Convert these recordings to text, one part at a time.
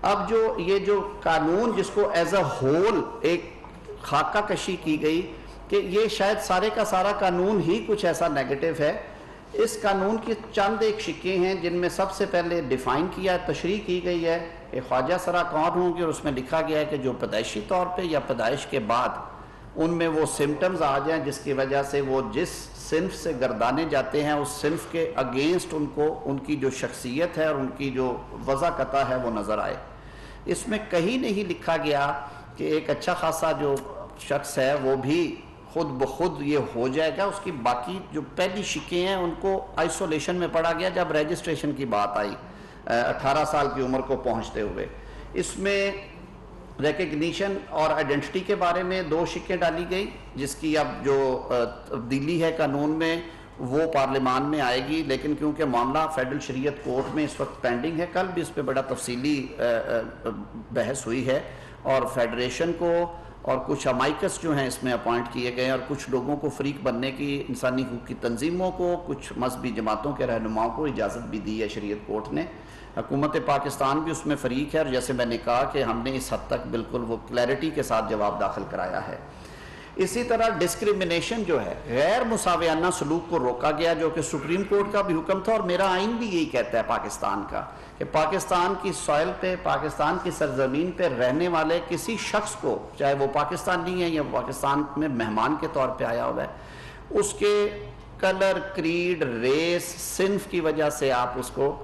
اب یہ جو قانون جس کو ایز اے ہول ایک خاکہ کشی کی گئی کہ یہ شاید سارے کا سارا قانون ہی کچھ ایسا نیگیٹو ہے. اس قانون کی چند ایک شکیں ہیں جن میں سب سے پہلے ڈیفائن کیا تشریح کی گئی ہے کہ خواجہ سرا کون ہوں گے، اور اس میں لکھا گیا ہے کہ جو پیدائشی طور پہ یا پیدائش کے بعد ان میں وہ سمٹمز آ جائیں جس کی وجہ سے وہ جس صنف سے گردانے جاتے ہیں اس صنف کے اگینسٹ ان کو ان کی جو شخصیت ہے اور ان کی جو وضاقتہ ہے وہ نظر آئے. اس میں کہیں نہیں لکھا گیا کہ ایک اچھا خاصا جو شخص ہے وہ بھی خود بخود یہ ہو جائے گا. اس کی باقی جو پہلی شکیں ہیں ان کو آئسولیشن میں پڑھا گیا جب رجسٹریشن کی بات آئی 18 سال کی عمر کو پہنچتے ہوئے. اس میں ریکگنیشن اور آئیڈینٹی کے بارے میں 2 شکیں ڈالی گئی جس کی اب جو تبدیلی ہے قانون میں وہ پارلیمان میں آئے گی، لیکن کیونکہ معاملہ فیڈرل شریعت کورٹ میں اس وقت پینڈنگ ہے، کل بھی اس پہ بڑا تفصیلی بحث ہوئی ہے اور فیڈریشن کو اور کچھ امائکس جو ہیں اس میں اپوائنٹ کیے گئے اور کچھ لوگوں کو فریق بننے کی انسانی حقوق کی تنظیموں کو، کچھ مذہبی جماعتوں کے رہنماؤں کو اجازت بھی دی ہے شریعت کورٹ نے. حکومت پاکستان بھی اس میں فریق ہے اور جیسے میں نے کہا کہ ہم نے اس حد تک بالکل وہ کلیئرٹی کے ساتھ جواب داخل کرایا ہے. اسی طرح ڈسکریمنیشن جو ہے، غیر مساویانہ سلوک کو روکا گیا جو کہ سپریم کورٹ کا بھی حکم تھا اور میرا آئین بھی یہی کہتا ہے پاکستان کا کہ پاکستان کی سوائل پہ، پاکستان کی سرزمین پہ رہنے والے کسی شخص کو، چاہے وہ پاکستانی ہے یا پاکستان میں مہمان کے طور پہ آیا ہوا ہے، اس کے کلر، کریڈ، ریس، صنف کی وجہ سے آپ اس کو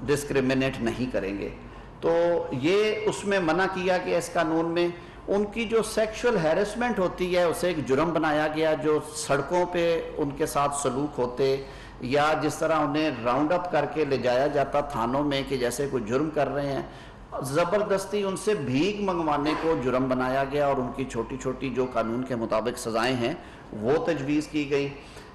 ڈسکریمنیٹ نہیں کریں گے. تو یہ اس میں منع کیا گیا اس قانون میں. ان کی جو سیکشول ہیرسمنٹ ہوتی ہے اسے ایک جرم بنایا گیا، جو سڑکوں پہ ان کے ساتھ سلوک ہوتے یا جس طرح انہیں راؤنڈ اپ کر کے لے جایا جاتا تھانوں میں کہ جیسے کوئی جرم کر رہے ہیں، زبردستی ان سے بھیک منگوانے کو جرم بنایا گیا اور ان کی چھوٹی چھوٹی جو قانون کے مطابق سزائیں ہیں وہ تجویز کی گئی.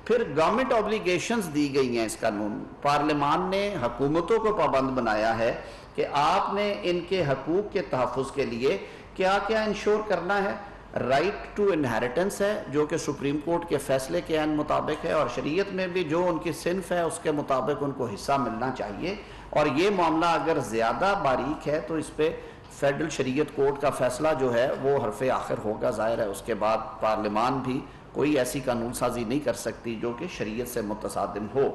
پھر گورنمنٹ اوبلیگیشنز دی گئی ہیں. اس قانون پارلیمان نے حکومتوں کو پابند بنایا ہے کہ آپ نے ان کے حقوق کے تحفظ کے لیے کیا کیا انشور کرنا ہے. رائٹ ٹو انہیریٹنس ہے جو کہ سپریم کورٹ کے فیصلے کے عین مطابق ہے، اور شریعت میں بھی جو ان کی صنف ہے اس کے مطابق ان کو حصہ ملنا چاہیے. اور یہ معاملہ اگر زیادہ باریک ہے تو اس پہ فیڈرل شریعت کورٹ کا فیصلہ جو ہے وہ حرف آخر ہوگا. ظاہر ہے اس کے بعد پارلیمان بھی کوئی ایسی قانون سازی نہیں کر سکتی جو کہ شریعت سے متصادم ہو.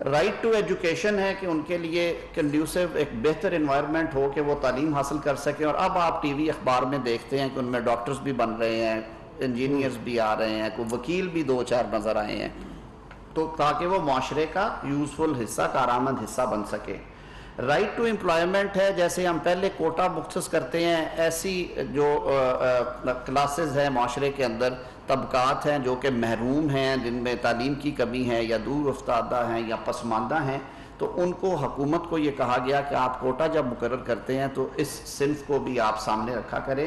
رائٹ ٹو ایجوکیشن ہے کہ ان کے لیے کنڈیوسو ایک بہتر انوائرمنٹ ہو کہ وہ تعلیم حاصل کر سکیں. اور اب آپ ٹی وی اخبار میں دیکھتے ہیں کہ ان میں ڈاکٹرز بھی بن رہے ہیں، انجینئرز بھی آ رہے ہیں، کوئی وکیل بھی 2-4 نظر آئے ہیں، تو تاکہ وہ معاشرے کا یوزفل حصہ، کارآمد حصہ بن سکے. رائٹ ٹو امپلائمنٹ ہے، جیسے ہم پہلے کوٹا مختص کرتے ہیں، ایسی جو کلاسز ہیں معاشرے کے اندر، طبقات ہیں جو کہ محروم ہیں، جن میں تعلیم کی کمی ہے یا دور افتادہ ہیں یا پسماندہ ہیں، تو ان کو حکومت کو یہ کہا گیا کہ آپ کوٹا جب مقرر کرتے ہیں تو اس صنف کو بھی آپ سامنے رکھا کریں.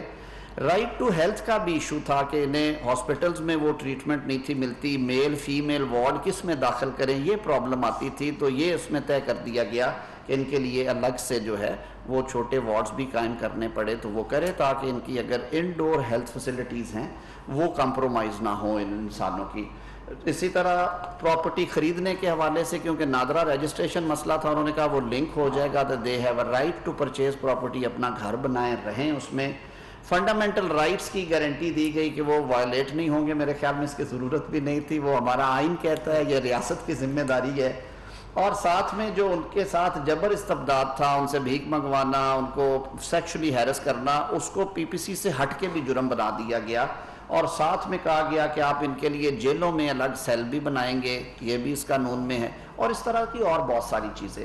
رائٹ ٹو ہیلتھ کا بھی ایشو تھا کہ انہیں ہاسپٹلز میں وہ ٹریٹمنٹ نہیں تھی ملتی، میل فیمیل وارڈ کس میں داخل کریں یہ پرابلم آتی تھی. تو یہ اس میں طے کر دیا گیا کہ ان کے لیے الگ سے جو ہے وہ چھوٹے وارڈز بھی قائم کرنے پڑے تو وہ کرے، تاکہ ان کی اگر انڈور ہیلتھ فیسلٹیز ہیں وہ کمپرومائز نہ ہوں ان انسانوں کی. اسی طرح پراپرٹی خریدنے کے حوالے سے کیونکہ نادرہ رجسٹریشن مسئلہ تھا، انہوں نے کہا وہ لنک ہو جائے گا تو they have a right to purchase property, اپنا گھر بنائیں رہیں اس میں. فنڈامنٹل رائٹس کی گارنٹی دی گئی کہ وہ وائلیٹ نہیں ہوں گے. میرے خیال میں اس کی ضرورت بھی نہیں تھی، وہ ہمارا آئین کہتا ہے، یہ ریاست کی ذمہ داری ہے. اور ساتھ میں جو ان کے ساتھ جبر استبداد تھا، ان سے بھیک منگوانا، ان کو سیکشولی ہیرس کرنا، اس کو پی پی سی سے ہٹ کے بھی جرم بنا دیا گیا. اور ساتھ میں کہا گیا کہ آپ ان کے لیے جیلوں میں الگ سیل بھی بنائیں گے، یہ بھی اس قانون میں ہے. اور اس طرح کی اور بہت ساری چیزیں.